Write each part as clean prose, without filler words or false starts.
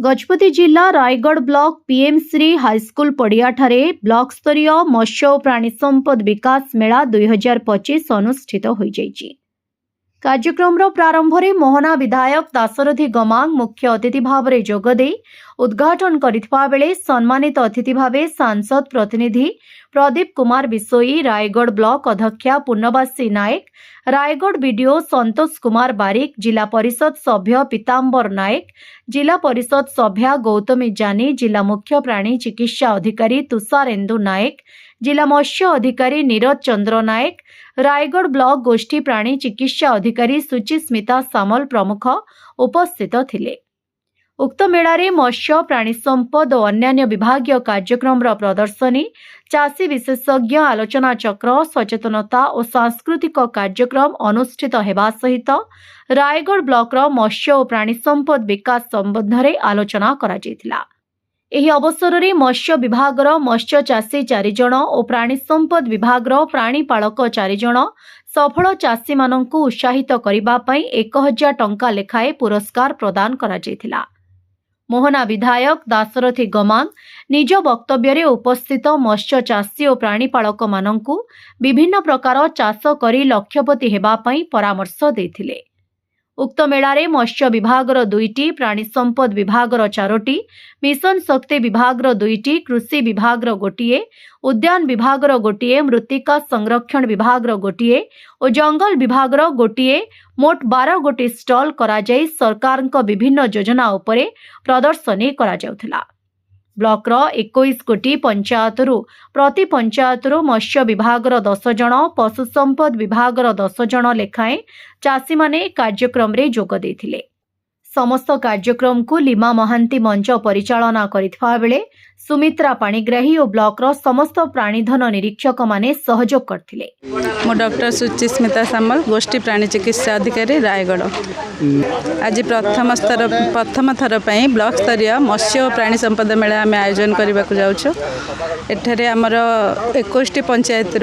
गजपति जिला Rayagada block PM Shri high school पड़ियाठारे block स्तरीय मत्स्य और प्राणी संपद विकास मेला 2025 अनुष्ठित हो जाइछि। कार्यक्रम प्रारंभ में मोहना विधायक दाशरथी गमांग मुख्य अतिथि भाव में जोगदे उद्घाटन करथिबा बेले सम्मानित अतिथि भावे सांसद प्रतिनिधि प्रदीप कुमार बिसोई, रायगढ़ ब्लॉक अध्यक्षा पूर्णवासी नायक, रायगढ़ बीडीओ संतोष कुमार बारिक, जिला परिषद सभ्य पीतांबर नायक, जिला परिषद सभ्या गौतमी जानी, जिला मुख्य प्राणी चिकित्सा अधिकारी तुषारेन्दु नायक, जिला मत्स्य अधिकारी नीरज चंद्र नायक, रायगढ़ ब्लॉक गोष्ठी प्राणी चिकित्सा अधिकारी सुचिस्मिता सामल प्रमुख उपस्थित थिले। उक्त मेलारे मत्स्य प्राणी संपद और अन्यान्य विभागीय कार्यक्रम प्रदर्शनी, चाषी विशेषज्ञ आलोचना चक्र, सचेतनता और सांस्कृतिक कार्यक्रम अनुष्ठित हेबा सहित रायगढ़ ब्लॉक मत्स्य और प्राणी संपद विकास संबंध में आलोचना करा जायतिला। एही अवसर में मत्स्य विभाग मत्स्य चाषी 4 जण और प्राणी संपद विभाग प्राणीपालक 4 जण सफल चाषी मानंकु उत्साहित करिबा पई 1000 टंका लेखाए पुरस्कार प्रदान करा जायतिला। मोहना विधायक दाशरथी गमांग निज वक्तव्य उपस्थित मत्स्य चाषी और प्राणीपालक मानंकु विभिन्न प्रकार चाष करी लक्षपति हेबा पई परामर्श देथिले। उक्त मेलारे मत्स्य विभाग 2टी, प्राणी संपद विभाग 4टी, मिशन शक्ति विभाग 2टी, कृषि विभाग 1, उद्यान विभाग 1, मृत्तिका संरक्षण विभाग 1 और जंगल विभाग 1 मोट 12 गोटी स्टॉल कराई सरकार विभिन्न योजना उपरे प्रदर्शनी करा जाउथिला। ब्लॉक 21 गोटी पंचायतरू प्रति पंचायतरू मत्स्य विभाग 10 जण, पशु संपद विभाग 10 जण लेखाएं चाषी माने कार्यक्रम रे जोग देथिले। समस्त कार्यक्रम को लीमा महांती मंच परिचालना करिथवा बेले सुमित्रा पाणिग्राही और ब्लॉक समस्त प्राणीधन निरीक्षक माने सहयोग करथिले। मो डॉक्टर सुचिस्मिता सामल, गोष्ठी प्राणी चिकित्सा अधिकारी, रायगढ़। आज प्रथम थर पर ब्लॉक स्तरीय मत्स्य और प्राणी संपद मेला आम आयोजन करने को जाऊँ। एठारे आमर 21 पंचायत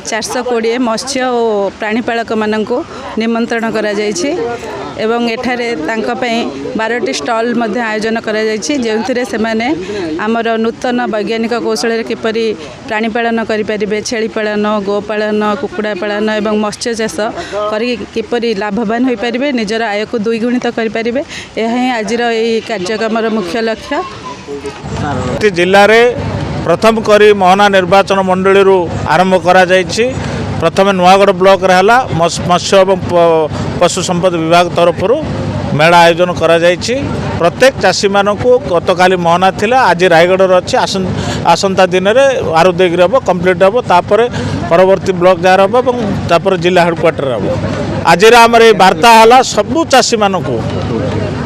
420 मत्स्य और प्राणीपालक मानक निमंत्रण करा जायछि एवं एठारे तांका पई 12टी स्टॉल मध्य आयोजन करा जायछि, जेउथिरे सेमाने आमर नूतन वैज्ञानिक कौशल किपरि प्राणीपालन करिपारिबे, छेली पालन, गोपालन, कुकुड़ा पालन एवं मत्स्य चाष करी किपरि लाभवान होई पारिबे, निजर आय को द्विगुणित करिपारिबे। एहा ही आजिर एई कार्यक्रमर मुख्य लक्ष्य। जिल्ला रे प्रथम करी मोहना निर्वाचन मंडली आरंभ करा जायछि। प्रथम नुआगढ़ ब्लॉक रहला मत्स्य एवं पशु संपद विभाग तरफ मेला आयोजन करा जायछि। प्रत्येक चाषी मानकु गतकाली मोहना थिला, आज रायगढ़ अच्छी आसंता दिन में आरुदेगिरी हम कम्प्लीट हम, तापर परवर्ती ब्लॉक जार हम और जिला हेडक्वार्टर हम। आज आमर ये वार्ता है सबू चाषी मानकु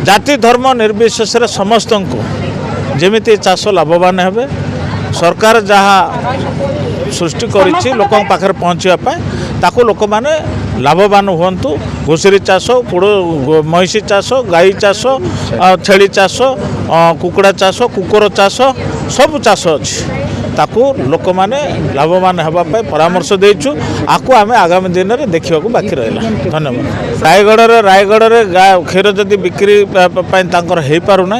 जाति धर्म निर्विशेष समस्त को जमीती चाष लाभवान हे। सरकार जहाँ सृष्टि करिछि लोक पाखे पहुँचापी ताकू लोक मैंने लाभवान हुंतु। घुषुरी चाष, महिषी चाष, गाई चाष, छेली चाष, कुकुड़ा चाष, कुकुर चाष सब चाष अच्छी ताकू लोक मैंने लाभवान होगापी परामर्श देचु। आपको आम आगामी दिन में देखा बाकी रहा। धन्यवाद। रायगढ़ क्षीर जदि बिक्री हो पारना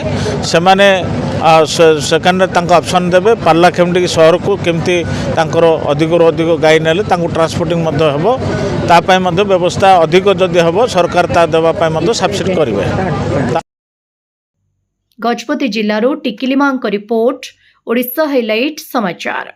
से सेकेंड ऑप्शन देवे पार्ला खेमटी सहर को केमती अधिक अधिक गाई ने ट्रांसपोर्टिंग हम व्यवस्था अधिक जदि हम सरकार ता देवाई सब्सिडी करेंगे। गजपति जिल्लारू टिकिलिमांक रिपोर्ट, ओडिशा हाइलाइट समाचार।